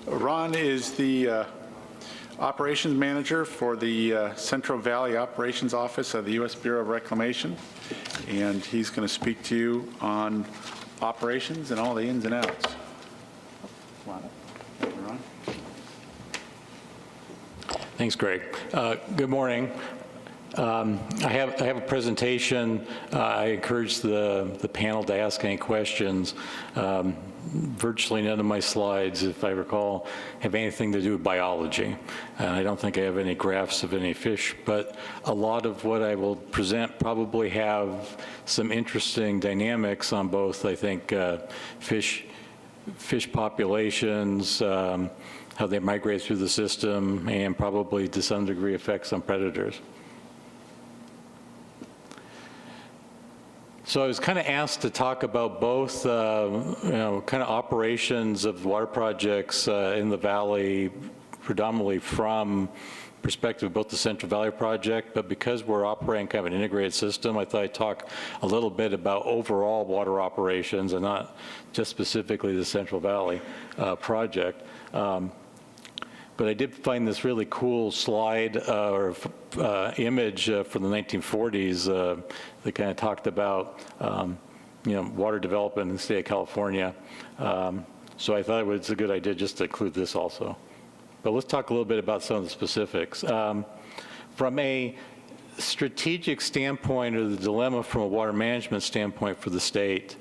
Ron is the operations manager for the Central Valley Operations Office of the U.S. Bureau of Reclamation, and he's going to speak to you on operations and all the ins and outs. Ron. Thanks, Greg. Good morning. I have a presentation. I encourage the panel to ask any questions. Virtually none of my slides, if I recall, have anything to do with biology. I don't think I have any graphs of any fish, but a lot of what I will present probably have some interesting dynamics on both, I think, fish populations, how they migrate through the system, and probably to some degree effects on predators. So I was kind of asked to talk about both, kind of operations of water projects in the valley, predominantly from perspective of both the Central Valley Project, but because we're operating kind of an integrated system, I thought I'd talk a little bit about overall water operations and not just specifically the Central Valley Project. But I did find this really cool slide or image from the 1940s that kind of talked about, water development in the state of California. So I thought it was a good idea just to include this also. But let's talk a little bit about some of the specifics. From a strategic standpoint, or the dilemma from a water management standpoint for the state,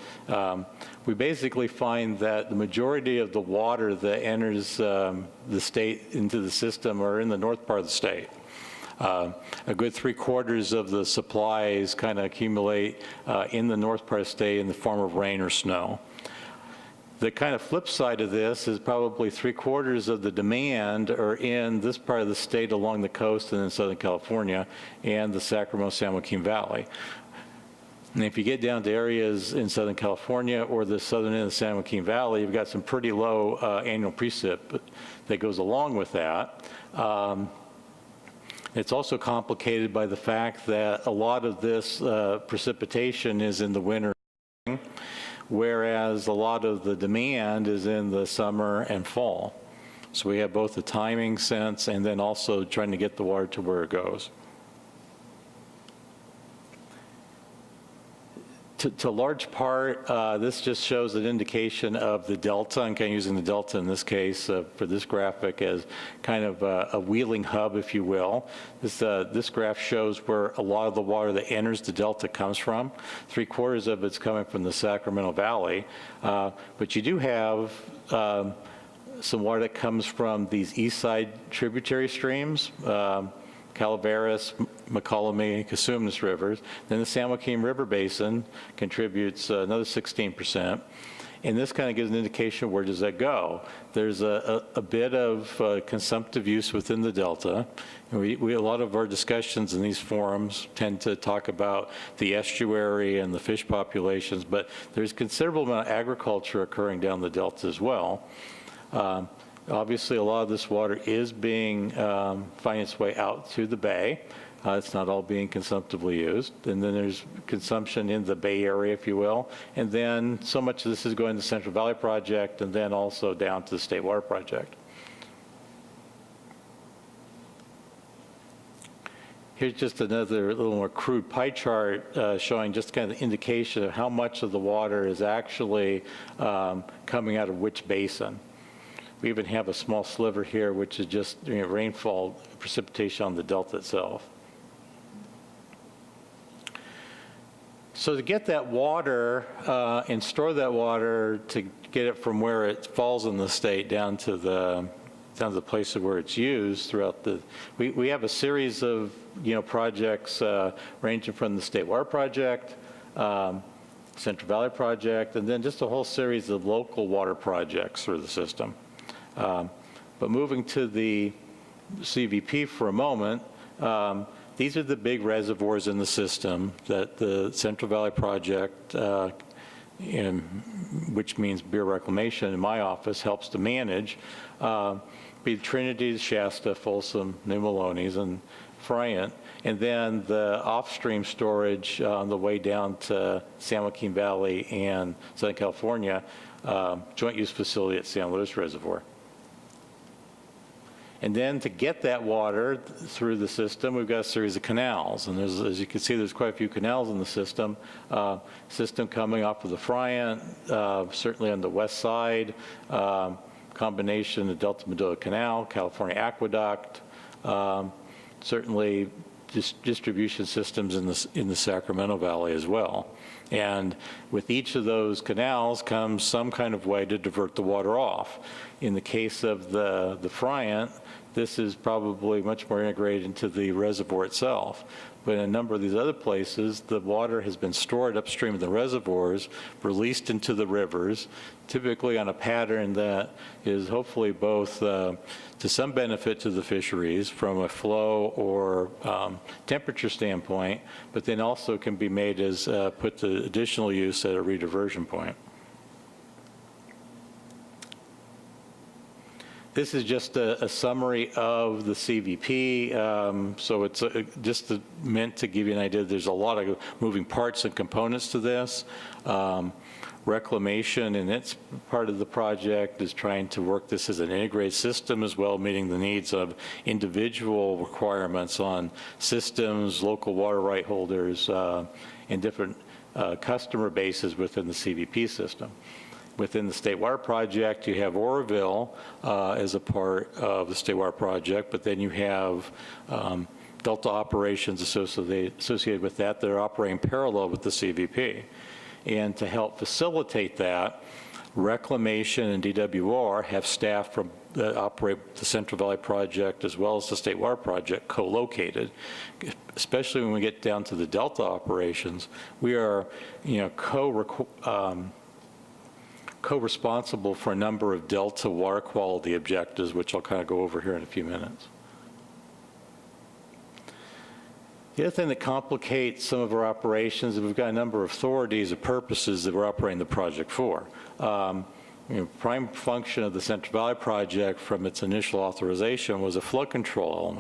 we basically find that the majority of the water that enters the state into the system are in the north part of the state. A good 3/4 of the supplies kind of accumulate in the north part of the state in the form of rain or snow. The kind of flip side of this is probably 3/4 of the demand are in this part of the state along the coast and in Southern California and the Sacramento-San Joaquin Valley. And if you get down to areas in Southern California or the southern end of the San Joaquin Valley, you've got some pretty low annual precip that goes along with that. It's also complicated by the fact that a lot of this precipitation is in the winter, whereas a lot of the demand is in the summer and fall. So we have both the timing sense and then also trying to get the water to where it goes. To large part, this just shows an indication of the delta. I'm kind of using the delta in this case for this graphic as kind of a wheeling hub, if you will. This graph shows where a lot of the water that enters the delta comes from. 3/4 of it's coming from the Sacramento Valley. But you do have some water that comes from these east side tributary streams. Calaveras, McCollum, Cosumnes rivers. Then the San Joaquin River Basin contributes another 16%. And this kind of gives an indication of where does that go. There's a bit of consumptive use within the delta. And a lot of our discussions in these forums tend to talk about the estuary and the fish populations, but there's considerable amount of agriculture occurring down the delta as well. Obviously, a lot of this water is finding its way out to the bay. It's not all being consumptively used. And then there's consumption in the Bay Area, if you will. And then so much of this is going to the Central Valley Project and then also down to the State Water Project. Here's just another little more crude pie chart showing just kind of the indication of how much of the water is actually coming out of which basin. We even have a small sliver here, which is just rainfall precipitation on the delta itself. So to get that water and store that water to get it from where it falls in the state down to the places where it's used throughout we have a series of projects ranging from the State Water Project, Central Valley Project, and then just a whole series of local water projects through the system. But moving to the CVP for a moment, these are the big reservoirs in the system that the Central Valley Project, which means Bureau of Reclamation in my office, helps to manage, be Trinity, Shasta, Folsom, New Melones, and Friant, and then the off-stream storage on the way down to San Joaquin Valley and Southern California, joint use facility at San Luis Reservoir. And then to get that water through the system, we've got a series of canals. And there's, as you can see, there's quite a few canals in the system. System coming off of the Friant, certainly on the west side, combination of Delta Medola Canal, California Aqueduct, certainly distribution systems in the Sacramento Valley as well. And with each of those canals comes some kind of way to divert the water off. In the case of the Friant, this is probably much more integrated into the reservoir itself. But in a number of these other places, the water has been stored upstream of the reservoirs, released into the rivers, typically on a pattern that is hopefully both to some benefit to the fisheries from a flow or temperature standpoint, but then also can be made as put to additional use at a rediversion point. This is just a summary of the CVP, so it's just meant to give you an idea. There's a lot of moving parts and components to this. Reclamation, and its part of the project, is trying to work this as an integrated system as well, meeting the needs of individual requirements on systems, local water right holders, and different customer bases within the CVP system. Within the State Water Project, you have Oroville as a part of the State Water Project, but then you have Delta operations associated with that that are operating parallel with the CVP. And to help facilitate that, Reclamation and DWR have staff that operate the Central Valley Project as well as the State Water Project co-located. Especially when we get down to the Delta operations, we are, co-responsible for a number of Delta water quality objectives, which I'll kind of go over here in a few minutes. The other thing that complicates some of our operations is we've got a number of authorities or purposes that we're operating the project for. Prime function of the Central Valley Project from its initial authorization was a flood control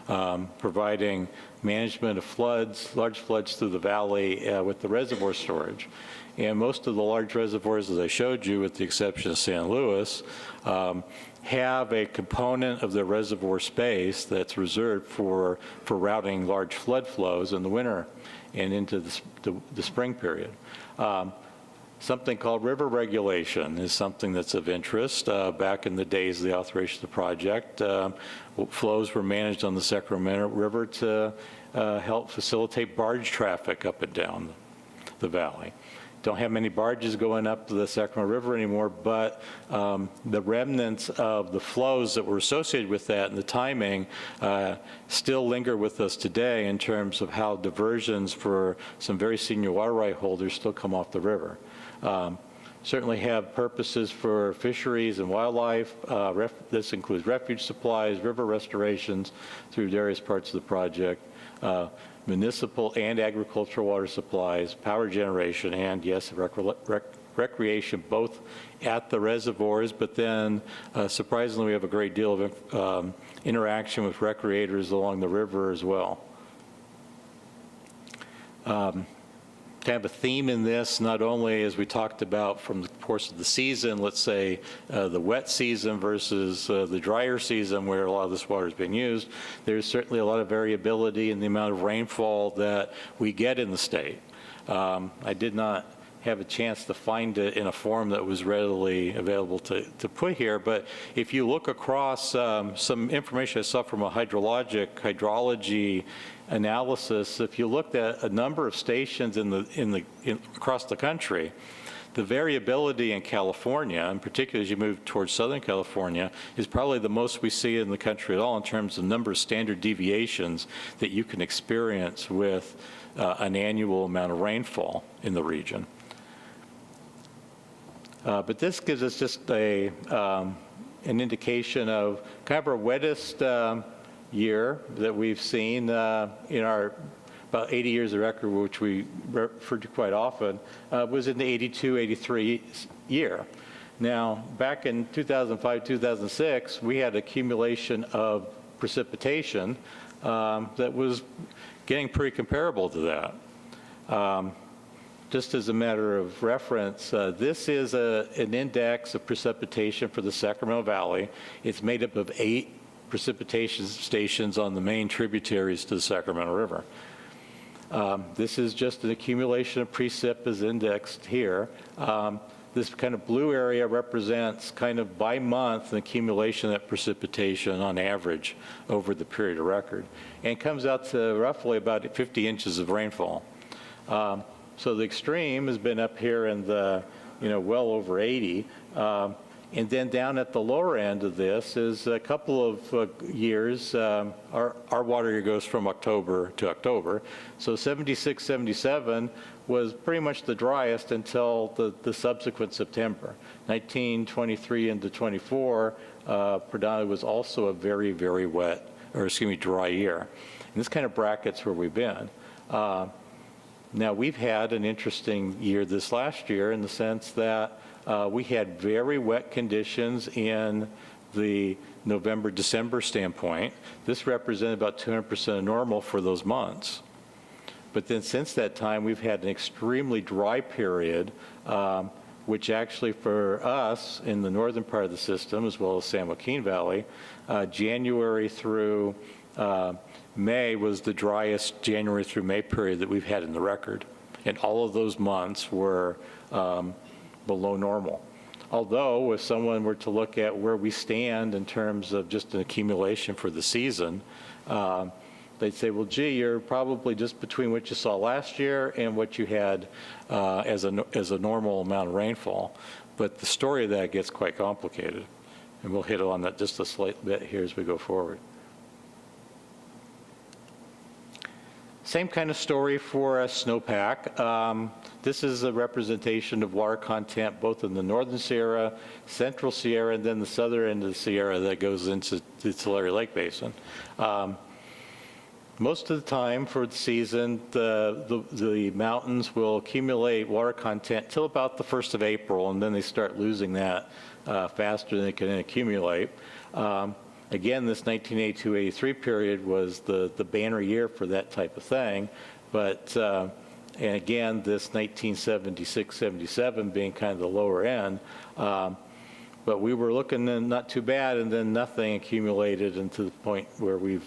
element, providing management of floods, large floods through the valley with the reservoir storage. And most of the large reservoirs, as I showed you, with the exception of San Luis, have a component of the reservoir space that's reserved for routing large flood flows in the winter and into the spring period. Something called river regulation is something that's of interest. Back in the days of the authorization of the project, flows were managed on the Sacramento River to help facilitate barge traffic up and down the valley. Don't have many barges going up the Sacramento River anymore, but the remnants of the flows that were associated with that and the timing still linger with us today in terms of how diversions for some very senior water right holders still come off the river. Certainly have purposes for fisheries and wildlife. This includes refuge supplies, river restorations through various parts of the project, municipal and agricultural water supplies, power generation, and yes, recreation, both at the reservoirs, but then surprisingly we have a great deal of interaction with recreators along the river as well. Kind of a theme in this, not only as we talked about from the course of the season, let's say the wet season versus the drier season where a lot of this water is being used, there's certainly a lot of variability in the amount of rainfall that we get in the state. I did not have a chance to find it in a form that was readily available to put here, but if you look across some information I saw from a hydrology analysis, if you looked at a number of stations across the country, the variability in California, and particularly as you move towards Southern California, is probably the most we see in the country at all in terms of number of standard deviations that you can experience with an annual amount of rainfall in the region. But this gives us just an indication of kind of our wettest year that we've seen in our about 80 years of record, which we refer to quite often, was in the 82-83 year. Now, back in 2005, 2006, we had accumulation of precipitation that was getting pretty comparable to that. Just as a matter of reference, this is an index of precipitation for the Sacramento Valley. It's made up of 8 precipitation stations on the main tributaries to the Sacramento River. This is just an accumulation of precip as indexed here. This kind of blue area represents kind of by month an accumulation of that precipitation on average over the period of record. And it comes out to roughly about 50 inches of rainfall. So the extreme has been up here in the, well over 80. And then down at the lower end of this is a couple of years. Our water year goes from October to October. So 76, 77 was pretty much the driest until the subsequent September. 1923 into 24 predominantly was also a very, very wet, or excuse me, dry year. And this kind of brackets where we've been. Now, we've had an interesting year this last year in the sense that we had very wet conditions in the November, December standpoint. This represented about 200% of normal for those months. But then since that time, we've had an extremely dry period, which actually for us in the northern part of the system, as well as San Joaquin Valley, January through May was the driest January through May period that we've had in the record. And all of those months were below normal. Although, if someone were to look at where we stand in terms of just an accumulation for the season, they'd say, well, gee, you're probably just between what you saw last year and what you had as a normal amount of rainfall. But the story of that gets quite complicated. And we'll hit on that just a slight bit here as we go forward. Same kind of story for a snowpack. This is a representation of water content both in the northern Sierra, central Sierra, and then the southern end of the Sierra that goes into the Tulare Lake Basin. Most of the time for the season, the mountains will accumulate water content till about the 1st of April, and then they start losing that faster than they can accumulate. Again, this 1982-83 period was the banner year for that type of thing, but and again, this 1976-77 being kind of the lower end. But we were looking not too bad, and then nothing accumulated, and to the point where we've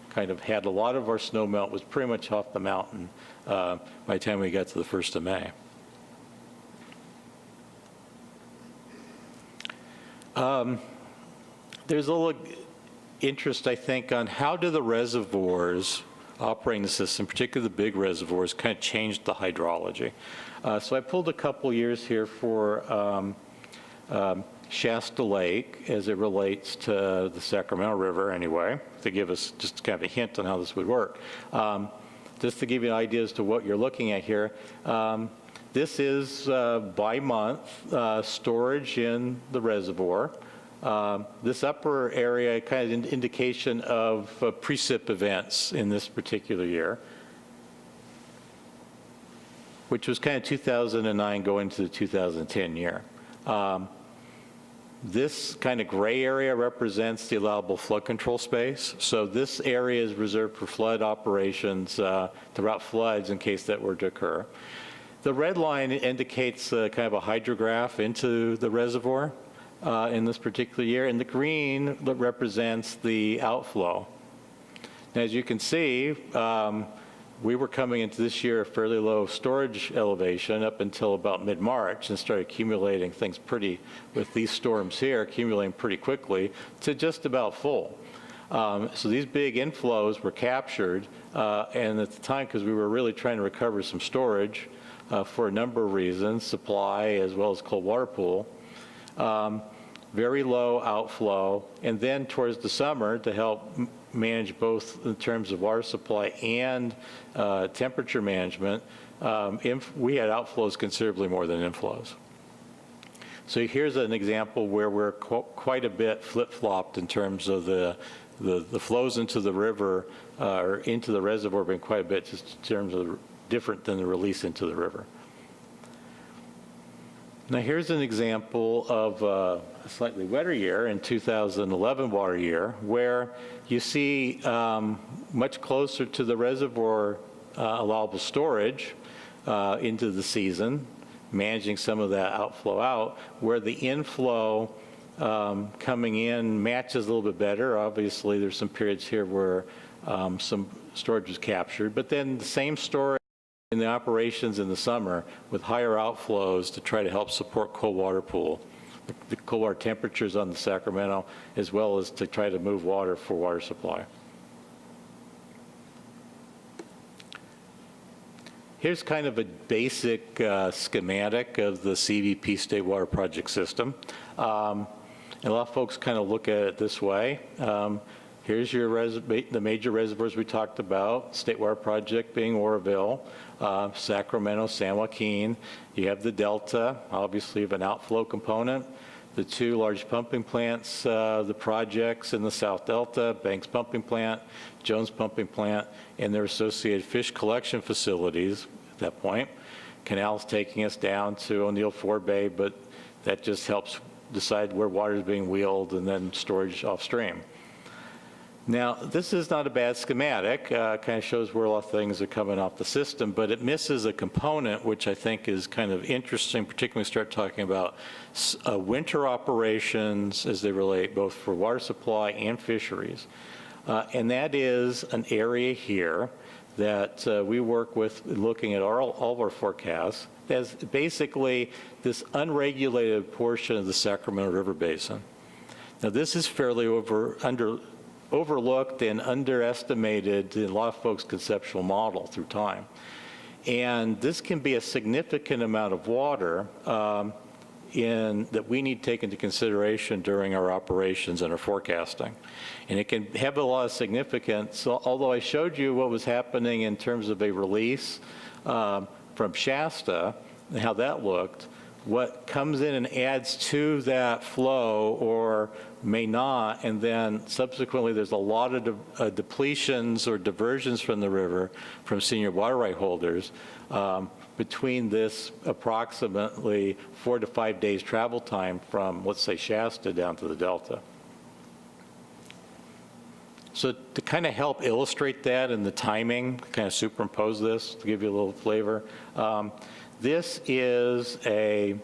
kind of had a lot of our snow melt was pretty much off the mountain by the time we got to the 1st of May. There's a little interest, I think, on how do the reservoirs operating the system, particularly the big reservoirs, kind of changed the hydrology. So I pulled a couple years here for Shasta Lake as it relates to the Sacramento River anyway, to give us just kind of a hint on how this would work. Just to give you an idea as to what you're looking at here, this is by month storage in the reservoir. This upper area kind of an indication of precip events in this particular year, which was kind of 2009 going to the 2010 year. This kind of gray area represents the allowable flood control space. So this area is reserved for flood operations throughout floods in case that were to occur. The red line indicates kind of a hydrograph into the reservoir in this particular year, and the green represents the outflow. Now, as you can see, we were coming into this year a fairly low storage elevation up until about mid-March and started accumulating things with these storms here, accumulating pretty quickly to just about full. So these big inflows were captured, and at the time, because we were really trying to recover some storage for a number of reasons, supply as well as cold water pool, very low outflow, and then towards the summer to help manage both in terms of water supply and temperature management, we had outflows considerably more than inflows. So here's an example where we're quite a bit flip-flopped in terms of the flows into the river or into the reservoir being quite a bit just in terms of different than the release into the river. Now here's an example of a slightly wetter year in 2011 water year where you see much closer to the reservoir allowable storage into the season, managing some of that outflow out, where the inflow coming in matches a little bit better. Obviously, there's some periods here where some storage was captured, but then the same storage in the operations in the summer with higher outflows to try to help support cold water pool, the cold water temperatures on the Sacramento, as well as to try to move water for water supply. Here's kind of a basic schematic of the CVP State Water Project system. And a lot of folks kind of look at it this way. Here's your the major reservoirs we talked about, State Water Project being Oroville, Sacramento, San Joaquin. You have the Delta, obviously you have an outflow component. The two large pumping plants, the projects in the South Delta, Banks Pumping Plant, Jones Pumping Plant, and their associated fish collection facilities at that point. Canals taking us down to O'Neill Ford Bay, but that just helps decide where water is being wheeled and then storage offstream. Now, this is not a bad schematic. Kind of shows where a lot of things are coming off the system, but it misses a component which I think is kind of interesting, particularly when we start talking about winter operations as they relate both for water supply and fisheries. And that is an area here that we work with looking at all of our forecasts as basically this unregulated portion of the Sacramento River Basin. Now, this is fairly overlooked and underestimated in a lot of folks' conceptual model through time. And this can be a significant amount of water that we need to take into consideration during our operations and our forecasting. And it can have a lot of significance. So, although I showed you what was happening in terms of a release from Shasta and how that looked, what comes in and adds to that flow or may not, and then subsequently there's a lot of depletions or diversions from the river from senior water right holders between this approximately 4 to 5 days travel time from, let's say, Shasta down to the Delta. So to kind of help illustrate that and the timing, kind of superimpose this to give you a little flavor. This is a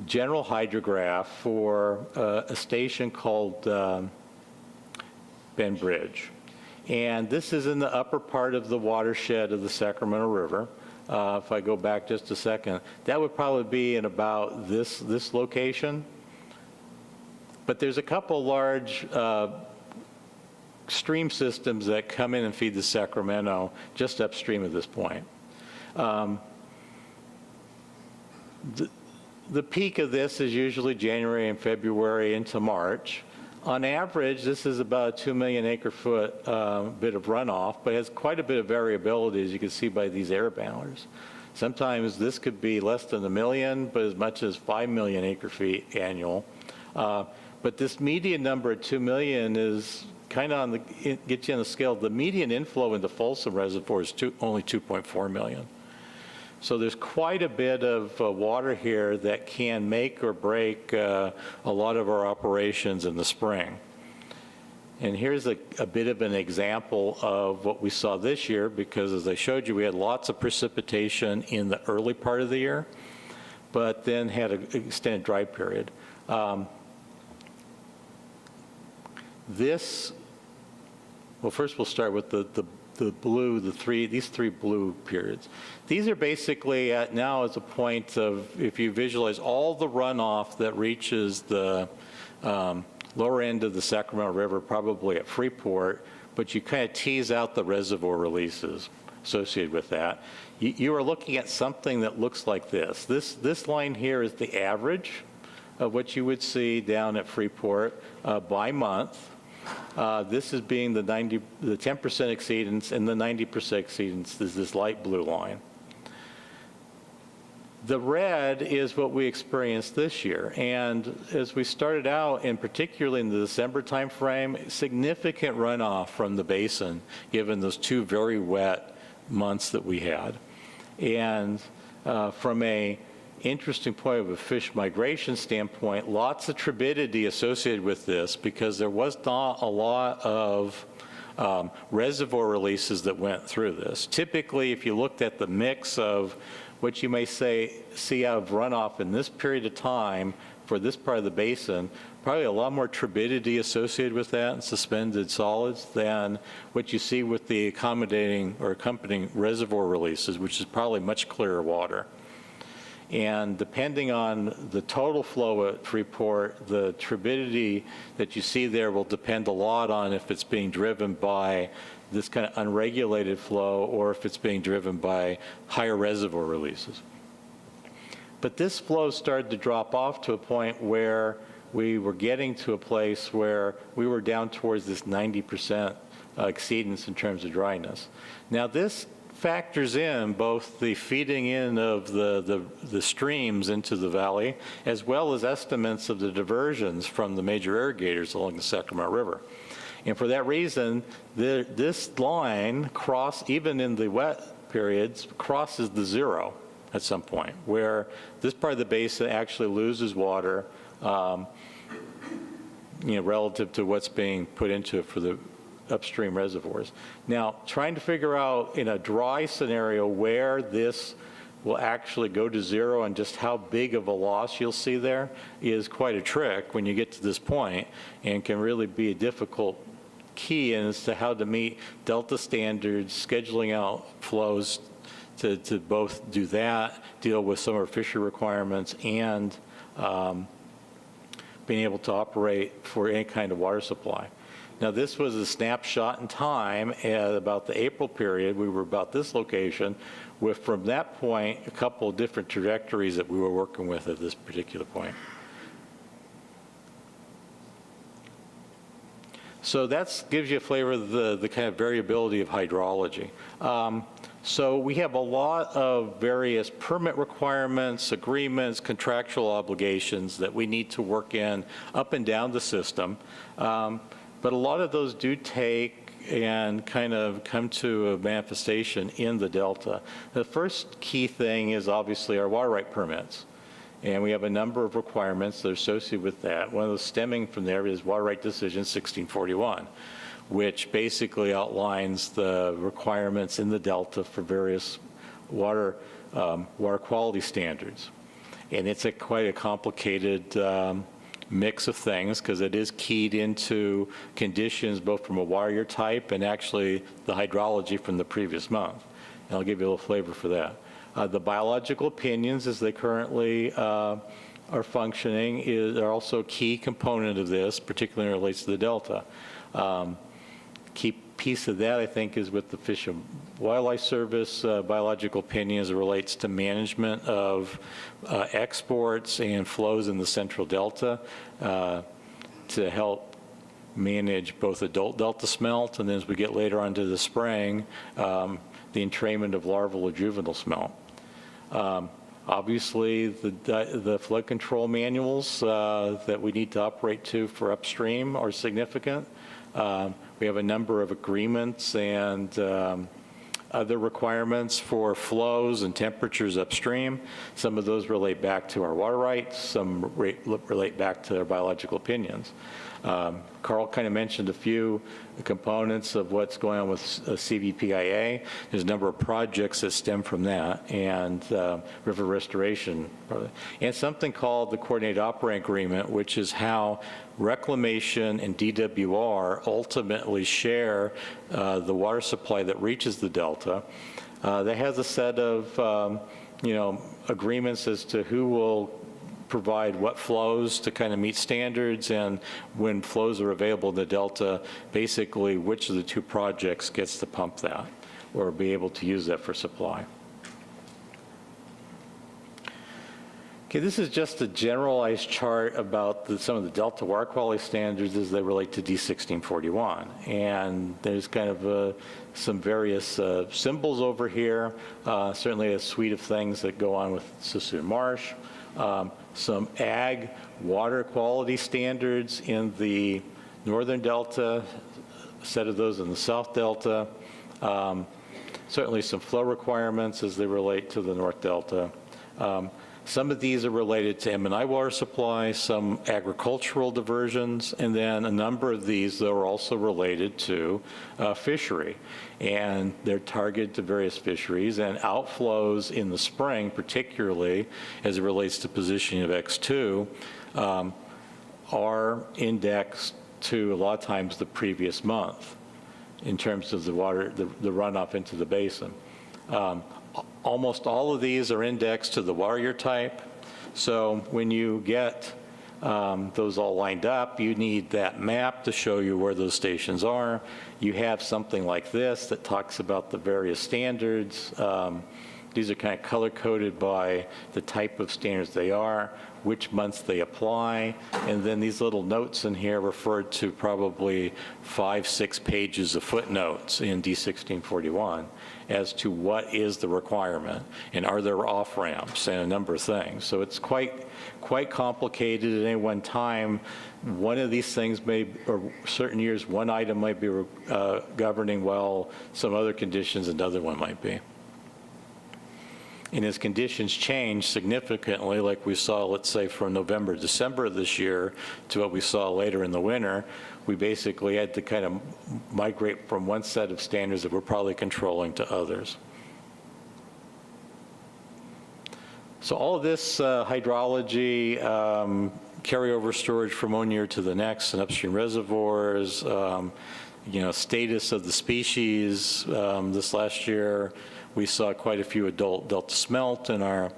general hydrograph for a station called Ben Bridge. And this is in the upper part of the watershed of the Sacramento River. If I go back just a second, that would probably be in about this location. But there's a couple large stream systems that come in and feed the Sacramento just upstream at this point. The peak of this is usually January and February into March. On average, this is about a 2 million acre foot bit of runoff, but it has quite a bit of variability, as you can see by these air banners. Sometimes this could be less than 1 million, but as much as 5 million acre feet annual. But this median number of 2 million is kind of on the, gets you on the scale. The median inflow into Folsom Reservoir is only 2.4 million. So there's quite a bit of water here that can make or break a lot of our operations in the spring. And here's a bit of an example of what we saw this year, because as I showed you, we had lots of precipitation in the early part of the year, but then had an extended dry period. Well, first we'll start with the blue, these three blue periods. These are basically at now as a point of, if you visualize all the runoff that reaches the lower end of the Sacramento River, probably at Freeport, but you kind of tease out the reservoir releases associated with that. You are looking at something that looks like this. This line here is the average of what you would see down at Freeport by month. This is being the 10% exceedance, and the 90% exceedance is this light blue line. The red is what we experienced this year, and as we started out, and particularly in the December timeframe, significant runoff from the basin, given those two very wet months that we had. And from a interesting point of a fish migration standpoint, lots of turbidity associated with this, because there was not a lot of reservoir releases that went through this. Typically, if you looked at the mix of what you may see out of runoff in this period of time for this part of the basin, probably a lot more turbidity associated with that and suspended solids than what you see with the accommodating or accompanying reservoir releases, which is probably much clearer water. And depending on the total flow at Freeport, the turbidity that you see there will depend a lot on if it's being driven by this kind of unregulated flow or if it's being driven by higher reservoir releases. But this flow started to drop off to a point where we were getting to a place where we were down towards this 90% exceedance in terms of dryness. Now this factors in both the feeding in of the streams into the valley, as well as estimates of the diversions from the major irrigators along the Sacramento River. And for that reason, this line even in the wet periods, crosses the zero at some point, where this part of the basin actually loses water, relative to what's being put into it for the upstream reservoirs. Now, trying to figure out in a dry scenario where this will actually go to zero and just how big of a loss you'll see there is quite a trick when you get to this point, and can really be a difficult key as to how to meet Delta standards, scheduling out flows to both do that, deal with some of our fishery requirements, and being able to operate for any kind of water supply. Now, this was a snapshot in time at about the April period. We were about this location with, from that point, a couple of different trajectories that we were working with at this particular point. So that gives you a flavor of the kind of variability of hydrology. So we have a lot of various permit requirements, agreements, contractual obligations that we need to work in up and down the system. But a lot of those do take and kind of come to a manifestation in the Delta. The first key thing is obviously our water right permits. And we have a number of requirements that are associated with that. One of those stemming from there is Water Right Decision 1641, which basically outlines the requirements in the Delta for various water quality standards. And it's quite a complicated mix of things, because it is keyed into conditions both from a water year type and actually the hydrology from the previous month. And I'll give you a little flavor for that. The biological opinions, as they currently are functioning, are also a key component of this, particularly when it relates to the Delta. Key piece of that, I think, is with the Fish and Wildlife Service biological opinion as it relates to management of exports and flows in the Central Delta to help manage both adult Delta smelt, and then as we get later on to the spring, the entrainment of larval or juvenile smelt. Obviously, the flood control manuals that we need to operate to for upstream are significant. We have a number of agreements and other requirements for flows and temperatures upstream. Some of those relate back to our water rights, some relate back to our biological opinions. Carl kind of mentioned a few components of what's going on with CVPIA. There's a number of projects that stem from that, and river restoration, and something called the Coordinated Operating Agreement, which is how Reclamation and DWR ultimately share the water supply that reaches the Delta. That has a set of agreements as to who will provide what flows to kind of meet standards, and when flows are available in the Delta, basically which of the two projects gets to pump that or be able to use that for supply. Okay, this is just a generalized chart about some of the Delta water quality standards as they relate to D1641. And there's kind of some various symbols over here, certainly a suite of things that go on with Sassoon Marsh. Some ag water quality standards in the northern Delta, a set of those in the South Delta. Certainly some flow requirements as they relate to the North Delta. Some of these are related to M&I water supply, some agricultural diversions, and then a number of these though are also related to fishery. And they're targeted to various fisheries, and outflows in the spring, particularly as it relates to positioning of X2, are indexed to a lot of times the previous month in terms of the water, the runoff into the basin. Almost all of these are indexed to the water year type. So when you get those all lined up, you need that map to show you where those stations are. You have something like this that talks about the various standards. These are kind of color-coded by the type of standards they are, which months they apply, and then these little notes in here refer to probably 5-6 pages of footnotes in D1641 as to what is the requirement, and are there off-ramps, and a number of things. So it's quite complicated at any one time. One of these things may, or certain years, one item might be governing well, some other conditions another one might be. And as conditions change significantly, like we saw, let's say, from November, December of this year to what we saw later in the winter, we basically had to kind of migrate from one set of standards that we're probably controlling to others. So all of this hydrology, carryover storage from one year to the next in upstream reservoirs, status of the species. This last year, we saw quite a few adult delta smelt in our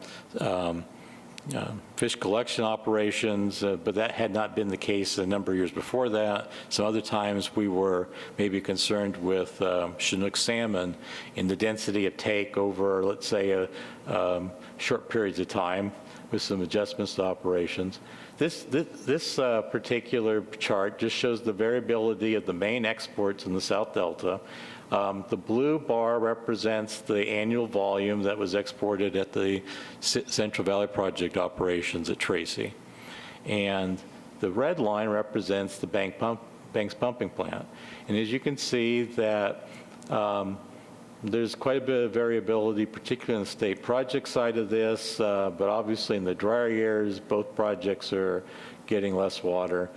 fish collection operations, but that had not been the case a number of years before that. Some other times we were maybe concerned with Chinook salmon in the density of take over, let's say, short periods of time with some adjustments to operations. This particular chart just shows the variability of the main exports in the South Delta. The blue bar represents the annual volume that was exported at the Central Valley Project operations at Tracy. And the red line represents the Banks pumping plant. And as you can see that there's quite a bit of variability, particularly on the state project side of this, but obviously in the drier years, both projects are getting less water.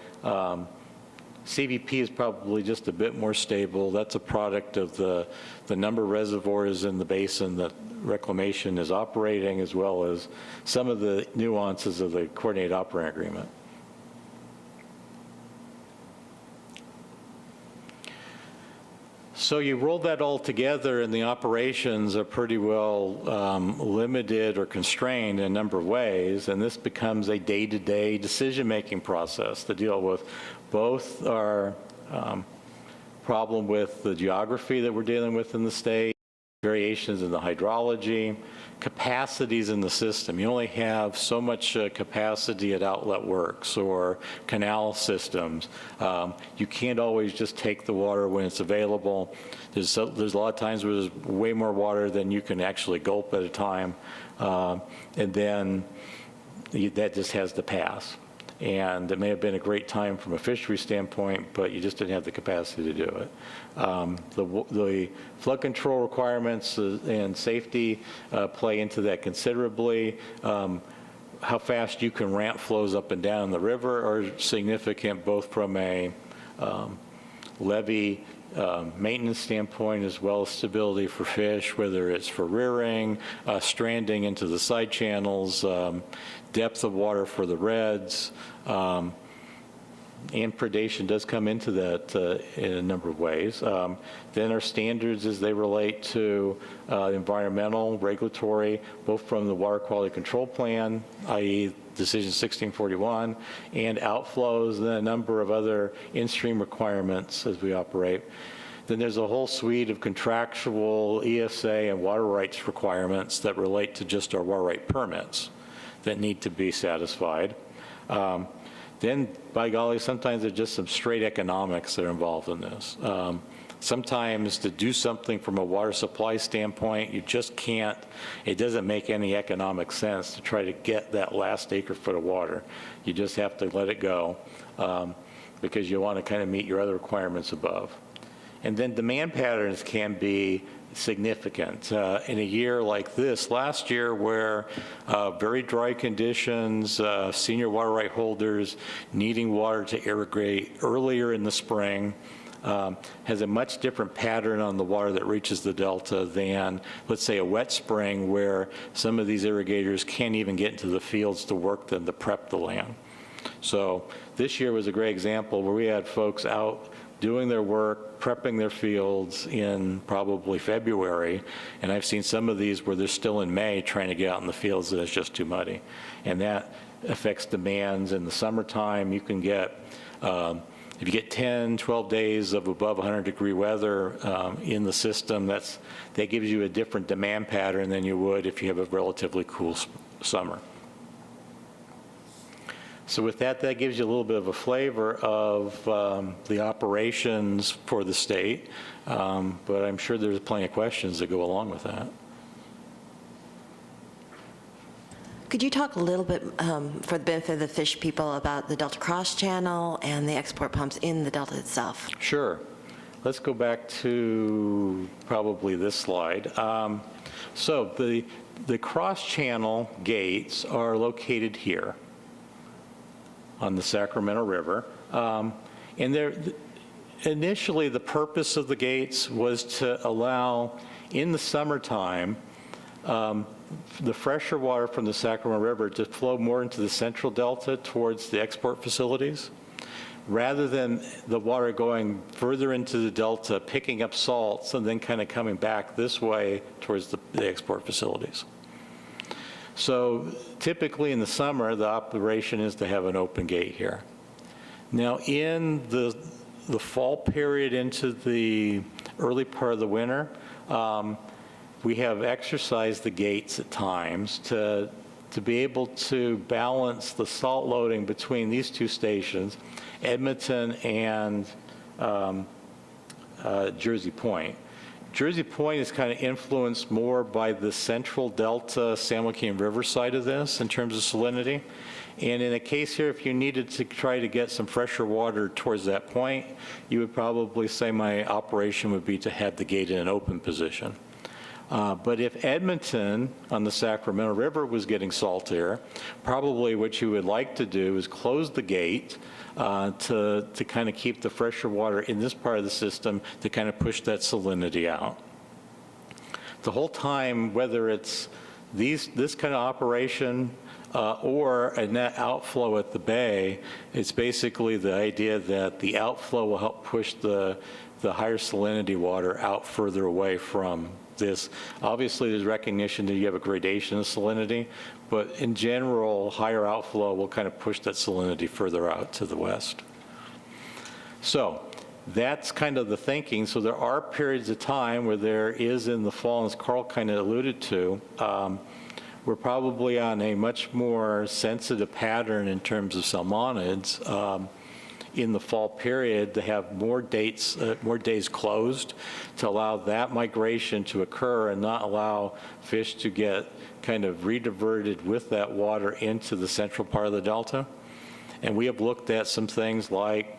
CVP is probably just a bit more stable. That's a product of the number of reservoirs in the basin that Reclamation is operating, as well as some of the nuances of the coordinated operating agreement. So you roll that all together, and the operations are pretty well limited or constrained in a number of ways, and this becomes a day-to-day decision-making process to deal with both our problem with the geography that we're dealing with in the state, variations in the hydrology, capacities in the system. You only have so much capacity at outlet works or canal systems. You can't always just take the water when it's available. There's a lot of times where there's way more water than you can actually gulp at a time, and then that just has to pass. And it may have been a great time from a fishery standpoint, but you just didn't have the capacity to do it. The flood control requirements and safety play into that considerably. How fast you can ramp flows up and down the river are significant, both from a levee maintenance standpoint as well as stability for fish, whether it's for rearing, stranding into the side channels, depth of water for the reds, and predation does come into that in a number of ways. Then our standards as they relate to environmental, regulatory, both from the Water Quality Control Plan, i.e. Decision 1641, and outflows, and a number of other in-stream requirements as we operate. Then there's a whole suite of contractual ESA and water rights requirements that relate to just our water right permits that need to be satisfied. Then, by golly, sometimes there's just some straight economics that are involved in this. Sometimes to do something from a water supply standpoint, you just can't, it doesn't make any economic sense to try to get that last acre foot of water. You just have to let it go because you want to kind of meet your other requirements above. And then demand patterns can be significant. In a year like this, last year, where very dry conditions, senior water right holders needing water to irrigate earlier in the spring, has a much different pattern on the water that reaches the delta than, let's say, a wet spring where some of these irrigators can't even get into the fields to work them to prep the land. So this year was a great example where we had folks out doing their work, prepping their fields in probably February, and I've seen some of these where they're still in May trying to get out in the fields that it's just too muddy. And that affects demands in the summertime. You can get, if you get 10, 12 days of above 100-degree weather in the system, that gives you a different demand pattern than you would if you have a relatively cool summer. So with that, that gives you a little bit of a flavor of the operations for the state, but I'm sure there's plenty of questions that go along with that. Could you talk a little bit, for the benefit of the fish people, about the Delta Cross Channel and the export pumps in the Delta itself? Sure. Let's go back to probably this slide. So the cross-channel gates are located here on the Sacramento River. And initially, the purpose of the gates was to allow, in the summertime, the fresher water from the Sacramento River to flow more into the central delta towards the export facilities, rather than the water going further into the delta, picking up salts, and then kind of coming back this way towards the export facilities. So typically in the summer, the operation is to have an open gate here. Now in the fall period into the early part of the winter, we have exercised the gates at times to be able to balance the salt loading between these two stations, Edmonton and Jersey Point. Jersey Point is kind of influenced more by the central delta San Joaquin River side of this in terms of salinity. And in a case here, if you needed to try to get some fresher water towards that point, you would probably say my operation would be to have the gate in an open position. But if Edmonton on the Sacramento River was getting saltier, probably what you would like to do is close the gate to kind of keep the fresher water in this part of the system to kind of push that salinity out. The whole time, whether it's this kind of operation or a net outflow at the bay, it's basically the idea that the outflow will help push the higher salinity water out further away from this. Obviously, there's recognition that you have a gradation of salinity, but in general, higher outflow will kind of push that salinity further out to the west. So that's kind of the thinking. So there are periods of time where there is in the fall, as Carl kind of alluded to, we're probably on a much more sensitive pattern in terms of salmonids in the fall period to have more days closed to allow that migration to occur and not allow fish to get kind of rediverted with that water into the central part of the delta. And we have looked at some things like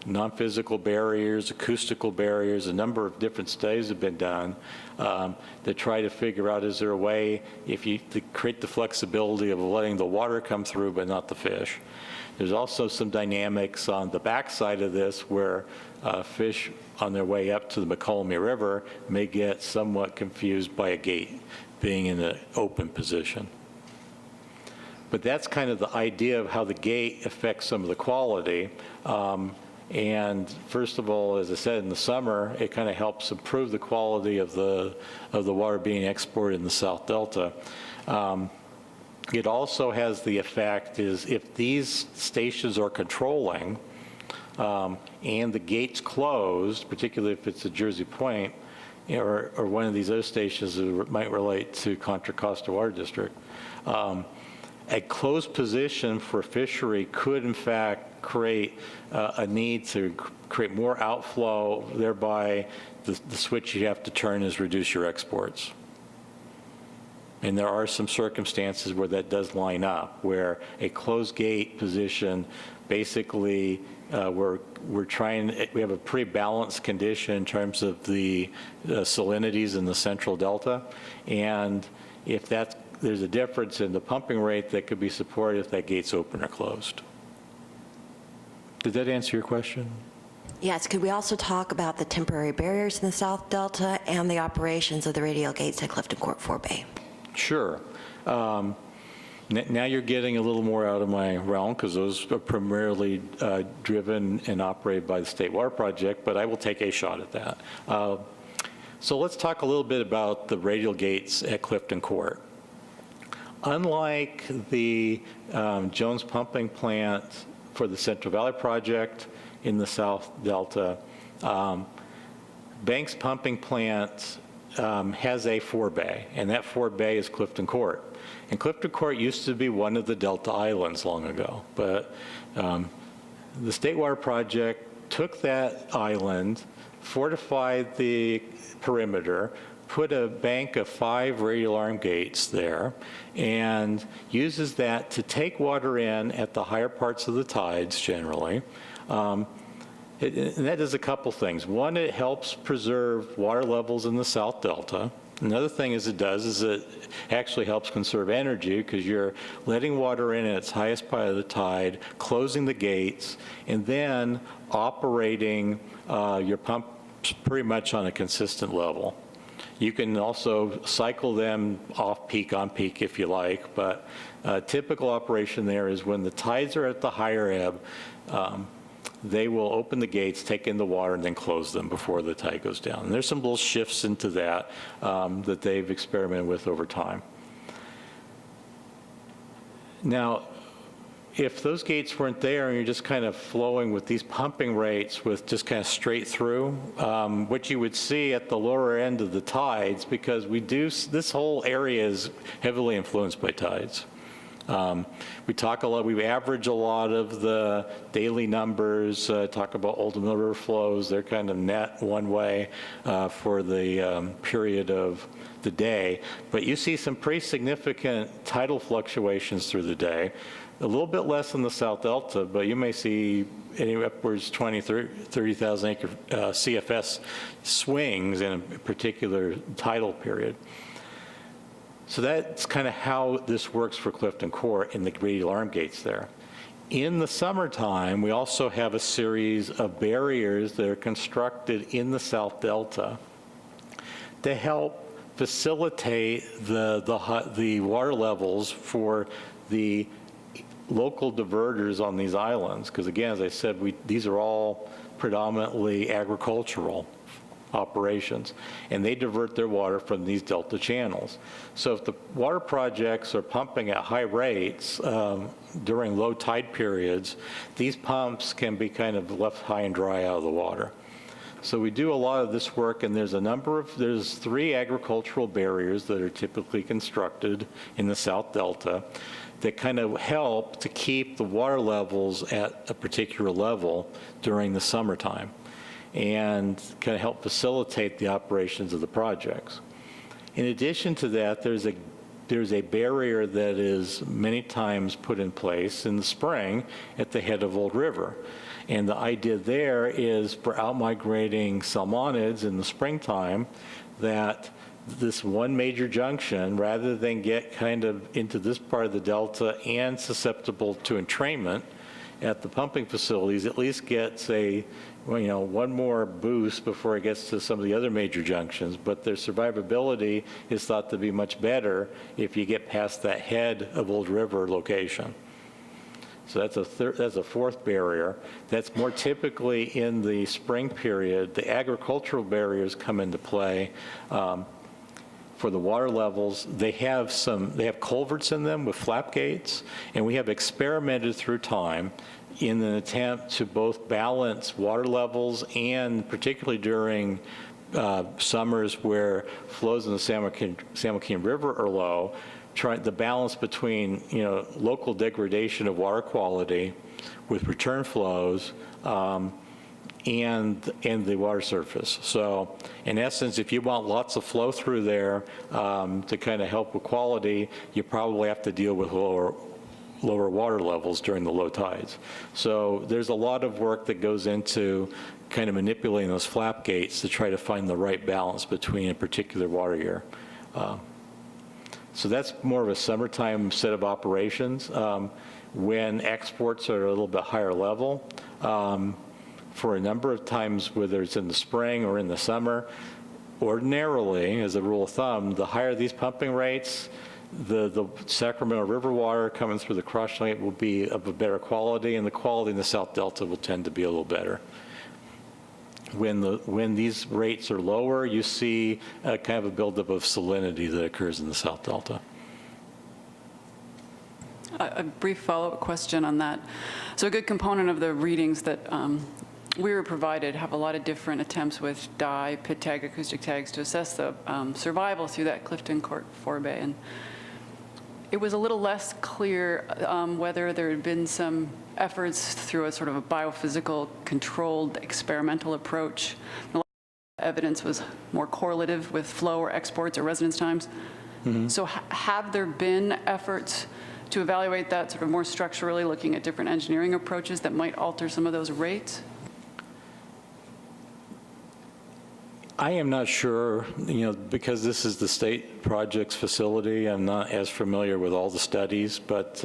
non-physical barriers, acoustical barriers, a number of different studies have been done to try to figure out, is there a way to create the flexibility of letting the water come through but not the fish. There's also some dynamics on the backside of this where fish on their way up to the McCollum River may get somewhat confused by a gate being in an open position. But that's kind of the idea of how the gate affects some of the quality. And first of all, as I said, in the summer, it kind of helps improve the quality of the water being exported in the South Delta. It also has the effect is if these stations are controlling and the gate's closed, particularly if it's a Jersey Point or one of these other stations that might relate to Contra Costa Water District, a closed position for fishery could in fact create a need to create more outflow, thereby the switch you have to turn is reduce your exports. And there are some circumstances where that does line up, where a closed gate position, basically, we have a pretty balanced condition in terms of the salinities in the central delta. And if there's a difference in the pumping rate that could be supported if that gate's open or closed. Did that answer your question? Yes. Could we also talk about the temporary barriers in the South Delta and the operations of the radial gates at Clifton Court 4 Bay? Sure. Now you're getting a little more out of my realm because those are primarily driven and operated by the State Water Project, but I will take a shot at that. So let's talk a little bit about the radial gates at Clifton Court. Unlike the Jones pumping plant for the Central Valley Project in the South Delta, Banks pumping plant has a forebay, and that forebay is Clifton Court. And Clifton Court used to be one of the Delta Islands long ago, but the State Water Project took that island, fortified the perimeter, put a bank of 5 radial arm gates there, and uses that to take water in at the higher parts of the tides generally. And that does a couple things. One, it helps preserve water levels in the South Delta. Another thing it actually helps conserve energy because you're letting water in at its highest part of the tide, closing the gates, and then operating your pumps pretty much on a consistent level. You can also cycle them off peak, on peak if you like, but typical operation there is when the tides are at the higher ebb, they will open the gates, take in the water, and then close them before the tide goes down. And there's some little shifts into that that they've experimented with over time. Now, if those gates weren't there and you're just kind of flowing with these pumping rates with just kind of straight through, what you would see at the lower end of the tides, because this whole area is heavily influenced by tides. We talk a lot, we average a lot of the daily numbers, talk about Old Mill River flows, they're kind of net one way for the period of the day, but you see some pretty significant tidal fluctuations through the day. A little bit less in the South Delta, but you may see anywhere upwards 30,000 acre CFS swings in a particular tidal period. So that's kind of how this works for Clifton Court in the radial arm gates there. In the summertime, we also have a series of barriers that are constructed in the South Delta to help facilitate the water levels for the local diverters on these islands. Because again, as I said, these are all predominantly agricultural operations, and they divert their water from these delta channels. So if the water projects are pumping at high rates during low tide periods, these pumps can be kind of left high and dry out of the water. So we do a lot of this work, and there's 3 agricultural barriers that are typically constructed in the South Delta that kind of help to keep the water levels at a particular level during the summertime, and kind of help facilitate the operations of the projects. In addition to that, there's a barrier that is many times put in place in the spring at the head of Old River. And the idea there is for outmigrating salmonids in the springtime that this one major junction, rather than get kind of into this part of the delta and susceptible to entrainment at the pumping facilities, at least gets one more boost before it gets to some of the other major junctions, but their survivability is thought to be much better if you get past that head of Old River location. So that's a 4th barrier. That's more typically in the spring period. The agricultural barriers come into play for the water levels. They have culverts in them with flap gates, and we have experimented through time in an attempt to both balance water levels, and particularly during summers where flows in the San Joaquin River are low, trying the balance between local degradation of water quality with return flows and the water surface. So in essence, if you want lots of flow through there to kind of help with quality, you probably have to deal with lower water levels during the low tides. So there's a lot of work that goes into kind of manipulating those flap gates to try to find the right balance between a particular water year. So that's more of a summertime set of operations. When exports are at a little bit higher level, for a number of times, whether it's in the spring or in the summer, ordinarily, as a rule of thumb, the higher these pumping rates, the Sacramento River water coming through the cross channel will be of a better quality, and the quality in the South Delta will tend to be a little better. When these rates are lower, you see a kind of a buildup of salinity that occurs in the South Delta. A brief follow-up question on that. So a good component of the readings that we were provided have a lot of different attempts with dye, pit tag, acoustic tags to assess the survival through that Clifton Court forebay. And it was a little less clear whether there had been some efforts through a sort of a biophysical controlled experimental approach. A lot of evidence was more correlative with flow or exports or residence times. Mm-hmm. So have there been efforts to evaluate that sort of more structurally, looking at different engineering approaches that might alter some of those rates? I am not sure, because this is the state projects facility, I'm not as familiar with all the studies, but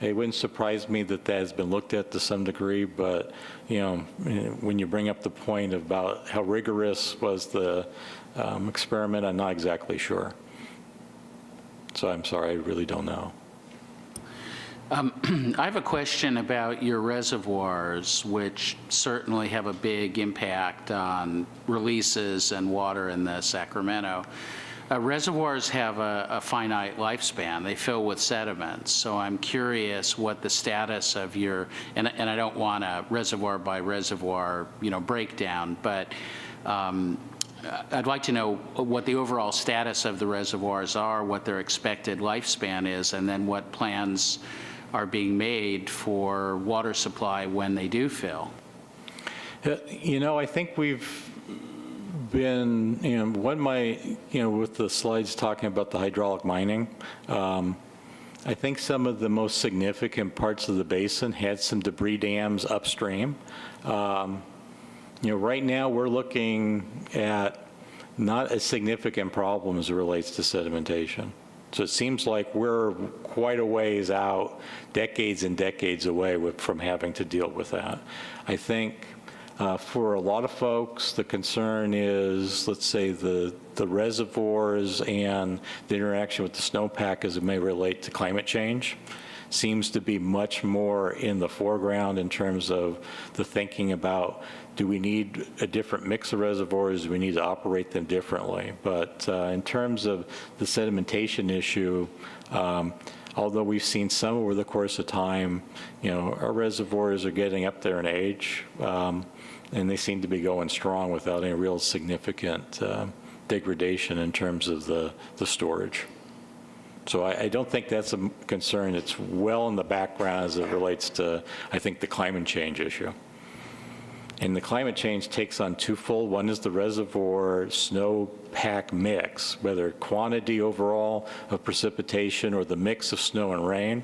it wouldn't surprise me that that has been looked at to some degree, but, when you bring up the point about how rigorous was the experiment, I'm not exactly sure. So I'm sorry, I really don't know. I have a question about your reservoirs, which certainly have a big impact on releases and water in the Sacramento. Reservoirs have a finite lifespan. They fill with sediments. So I'm curious what the status of your, and I don't want a reservoir by reservoir, breakdown, but I'd like to know what the overall status of the reservoirs are, what their expected lifespan is, and then what plans are being made for water supply when they do fill. I think we've been, with the slides talking about the hydraulic mining, I think some of the most significant parts of the basin had some debris dams upstream. Right now we're looking at not a significant problem as it relates to sedimentation. So it seems like we're quite a ways out, decades and decades away from having to deal with that. I think for a lot of folks, the concern is, let's say, the reservoirs and the interaction with the snowpack as it may relate to climate change seems to be much more in the foreground in terms of the thinking about, do we need a different mix of reservoirs? Do we need to operate them differently? But in terms of the sedimentation issue, although we've seen some over the course of time, our reservoirs are getting up there in age, and they seem to be going strong without any real significant degradation in terms of the storage. So I don't think that's a concern. It's well in the background as it relates to, I think, the climate change issue. And the climate change takes on twofold. One is the reservoir snowpack mix, whether quantity overall of precipitation or the mix of snow and rain.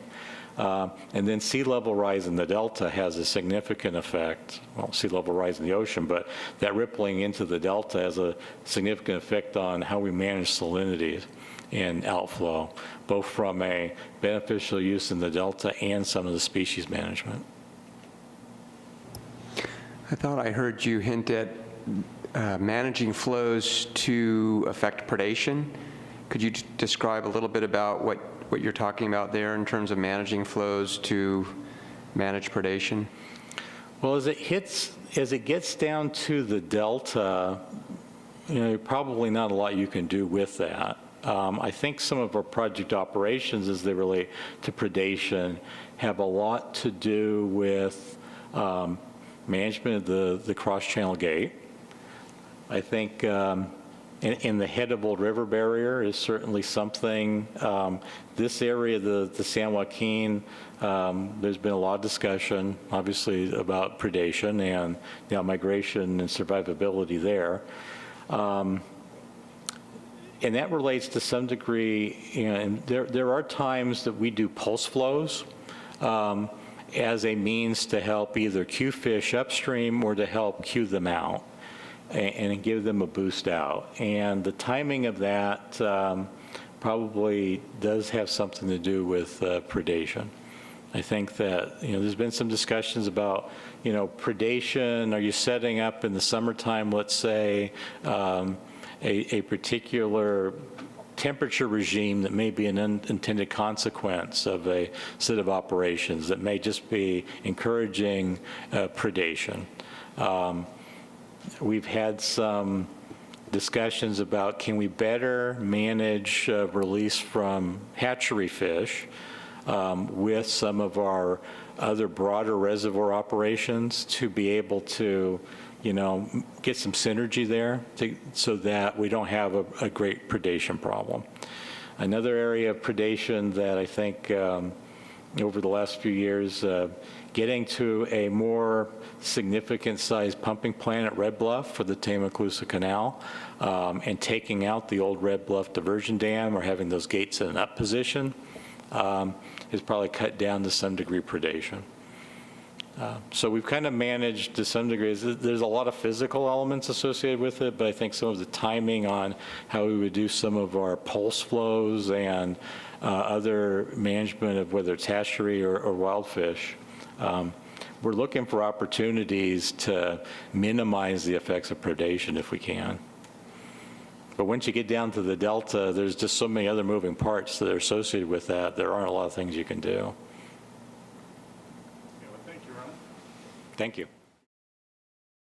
And then sea level rise in the delta has a significant effect. Well, sea level rise in the ocean, but that rippling into the delta has a significant effect on how we manage salinity and outflow, both from a beneficial use in the delta and some of the species management. I thought I heard you hint at managing flows to affect predation. Could you describe a little bit about what you're talking about there in terms of managing flows to manage predation? Well, as it gets down to the delta, probably not a lot you can do with that. I think some of our project operations as they relate to predation have a lot to do with management of the cross-channel gate. I think in the head of Old River Barrier is certainly something. This area, the San Joaquin, there's been a lot of discussion, obviously, about predation and migration and survivability there. And that relates to some degree, and there are times that we do pulse flows as a means to help either cue fish upstream or to help cue them out and give them a boost out. And the timing of that probably does have something to do with predation. I think that, there's been some discussions about, predation. Are you setting up in the summertime, let's say, a particular temperature regime that may be an unintended consequence of a set of operations that may just be encouraging predation. We've had some discussions about can we better manage release from hatchery fish with some of our other broader reservoir operations to be able to, get some synergy there so that we don't have a great predation problem. Another area of predation that I think over the last few years, getting to a more significant sized pumping plant at Red Bluff for the Tamakusa Canal and taking out the old Red Bluff diversion dam or having those gates in an up position has probably cut down to some degree predation. So we've kind of managed to some degree. There's a lot of physical elements associated with it, but I think some of the timing on how we would do some of our pulse flows and other management of whether it's hatchery or wild fish, we're looking for opportunities to minimize the effects of predation if we can. But once you get down to the delta, there's just so many other moving parts that are associated with that. There aren't a lot of things you can do. Thank you, Ron. Thank you.